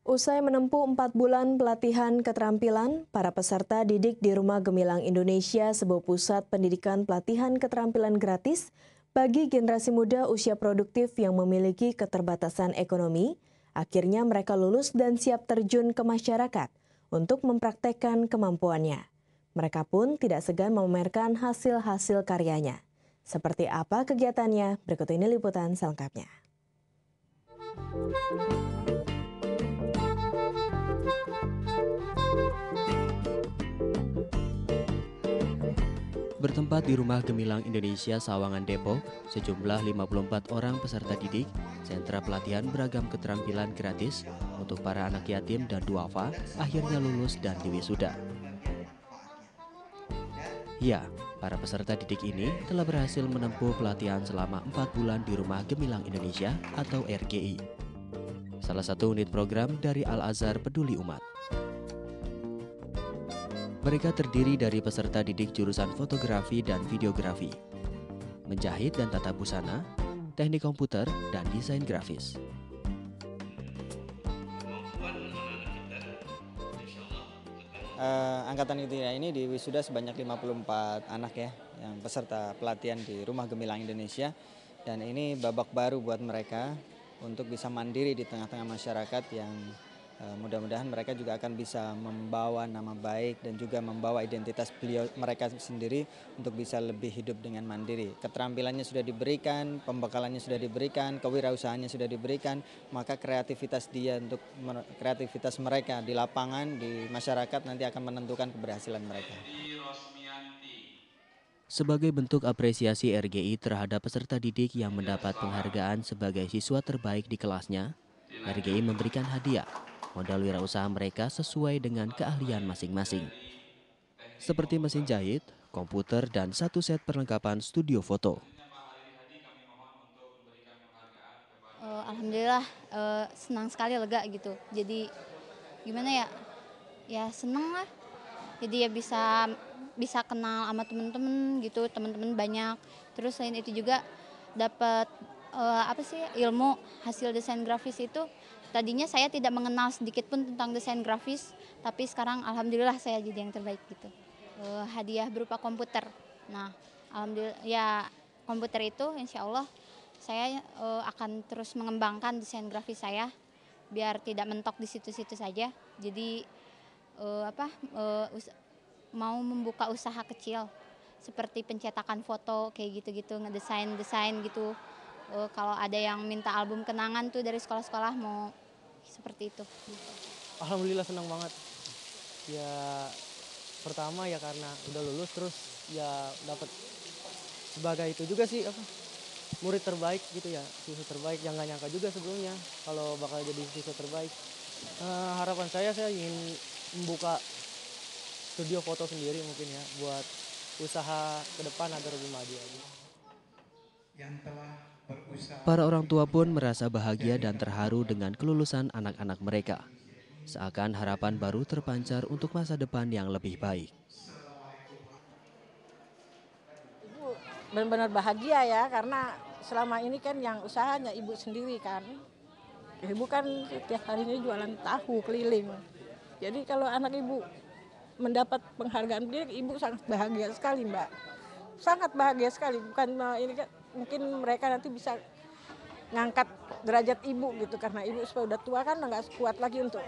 Usai menempuh 4 bulan pelatihan keterampilan, para peserta didik di Rumah Gemilang Indonesia, sebuah pusat pendidikan pelatihan keterampilan gratis bagi generasi muda usia produktif yang memiliki keterbatasan ekonomi, akhirnya mereka lulus dan siap terjun ke masyarakat untuk mempraktekkan kemampuannya. Mereka pun tidak segan memamerkan hasil-hasil karyanya. Seperti apa kegiatannya? Berikut ini liputan selengkapnya. Bertempat di Rumah Gemilang Indonesia Sawangan Depok, sejumlah 54 orang peserta didik sentra pelatihan beragam keterampilan gratis untuk para anak yatim dan duafa akhirnya lulus dan diwisuda. Ya, para peserta didik ini telah berhasil menempuh pelatihan selama 4 bulan di Rumah Gemilang Indonesia atau RGI. Salah satu unit program dari Al-Azhar Peduli Umat. Mereka terdiri dari peserta didik jurusan fotografi dan videografi, menjahit dan tata busana, teknik komputer, dan desain grafis. Angkatan Intinya ini diwisuda sebanyak 54 anak ya, yang peserta pelatihan di Rumah Gemilang Indonesia. Dan ini babak baru buat mereka untuk bisa mandiri di tengah-tengah masyarakat yang mudah-mudahan mereka juga akan bisa membawa nama baik dan juga membawa identitas mereka sendiri untuk bisa lebih hidup dengan mandiri. Keterampilannya sudah diberikan, pembekalannya sudah diberikan, kewirausahaannya sudah diberikan, maka kreativitas mereka di lapangan, di masyarakat nanti akan menentukan keberhasilan mereka. Sebagai bentuk apresiasi RGI terhadap peserta didik yang mendapat penghargaan sebagai siswa terbaik di kelasnya, RGI memberikan hadiah modal wirausaha mereka sesuai dengan keahlian masing-masing. Seperti mesin jahit, komputer, dan satu set perlengkapan studio foto. Alhamdulillah senang sekali, lega gitu. Jadi gimana ya? Ya senang lah. Jadi ya bisa kenal sama teman-teman gitu, teman-teman banyak. Terus selain itu juga dapat ilmu hasil desain grafis itu. Tadinya saya tidak mengenal sedikit pun tentang desain grafis, tapi sekarang alhamdulillah saya jadi yang terbaik gitu. Hadiah berupa komputer. Nah, alhamdulillah ya komputer itu insya Allah saya akan terus mengembangkan desain grafis saya biar tidak mentok di situ-situ saja. Jadi mau membuka usaha kecil seperti pencetakan foto kayak gitu-gitu, ngedesain gitu. Kalau ada yang minta album kenangan tuh dari sekolah-sekolah mau seperti itu. Alhamdulillah senang banget. Ya pertama ya karena udah lulus, terus ya dapat sebagai itu juga sih murid terbaik gitu ya, siswa terbaik yang nggak nyangka juga sebelumnya kalau bakal jadi siswa terbaik. Harapan saya ingin membuka studio foto sendiri mungkin ya buat usaha ke depan agar lebih maju lagi. Para orang tua pun merasa bahagia dan terharu dengan kelulusan anak-anak mereka. Seakan harapan baru terpancar untuk masa depan yang lebih baik. Ibu benar-benar bahagia ya, karena selama ini kan yang usahanya ibu sendiri kan. Ibu kan setiap harinya jualan tahu keliling. Jadi kalau anak ibu mendapat penghargaan dia, ibu sangat bahagia sekali, Mbak. Sangat bahagia sekali. Bukan ini kan mungkin mereka nanti bisa ngangkat derajat ibu gitu, karena ibu supaya udah tua kan nggak kuat lagi untuk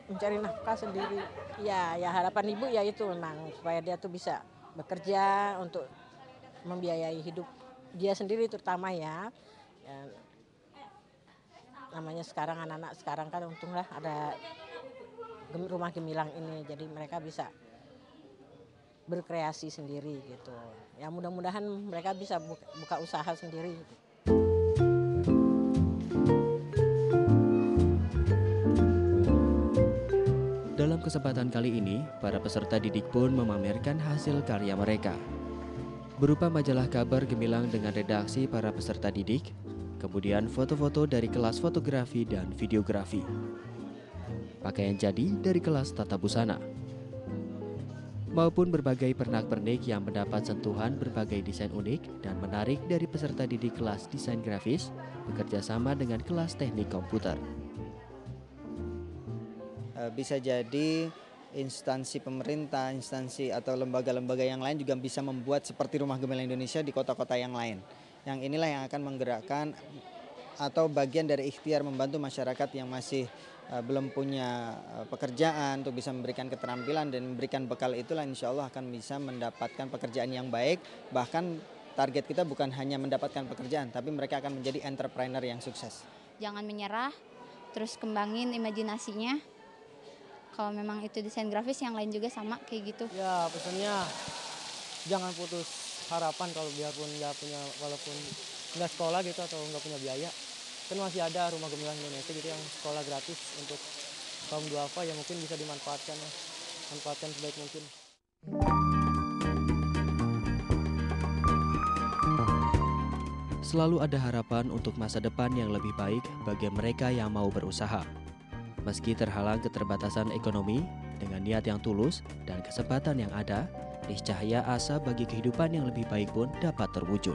mencari nafkah sendiri. Ya harapan ibu ya itu memang supaya dia tuh bisa bekerja untuk membiayai hidup dia sendiri terutama ya. Namanya sekarang anak-anak sekarang kan untunglah ada Rumah Gemilang ini, jadi mereka bisa berkreasi sendiri gitu. Ya mudah-mudahan mereka bisa buka usaha sendiri. Dalam kesempatan kali ini, para peserta didik pun memamerkan hasil karya mereka. Berupa majalah kabar Gemilang dengan redaksi para peserta didik, kemudian foto-foto dari kelas fotografi dan videografi. Pakaian jadi dari kelas tata busana, maupun berbagai pernak-pernik yang mendapat sentuhan berbagai desain unik dan menarik dari peserta didik kelas desain grafis bekerja sama dengan kelas teknik komputer. bisa jadi instansi pemerintah, instansi atau lembaga-lembaga yang lain juga bisa membuat seperti Rumah Gemilang Indonesia di kota-kota yang lain. Yang inilah yang akan menggerakkan atau bagian dari ikhtiar membantu masyarakat yang masih belum punya pekerjaan untuk bisa memberikan keterampilan dan memberikan bekal, itulah insya Allah akan bisa mendapatkan pekerjaan yang baik. Bahkan target kita bukan hanya mendapatkan pekerjaan, tapi mereka akan menjadi entrepreneur yang sukses. Jangan menyerah, terus kembangin imajinasinya. Kalau memang itu desain grafis, yang lain juga sama kayak gitu. Ya pesannya jangan putus harapan kalau biarpun nggak punya, walaupun nggak sekolah gitu atau nggak punya biaya. Kan masih ada Rumah Gemilang Indonesia gitu yang sekolah gratis untuk kaum duafa yang mungkin bisa dimanfaatkan, manfaatkan sebaik mungkin. Selalu ada harapan untuk masa depan yang lebih baik bagi mereka yang mau berusaha. Meski terhalang keterbatasan ekonomi, dengan niat yang tulus dan kesempatan yang ada, niscaya asa bagi kehidupan yang lebih baik pun dapat terwujud.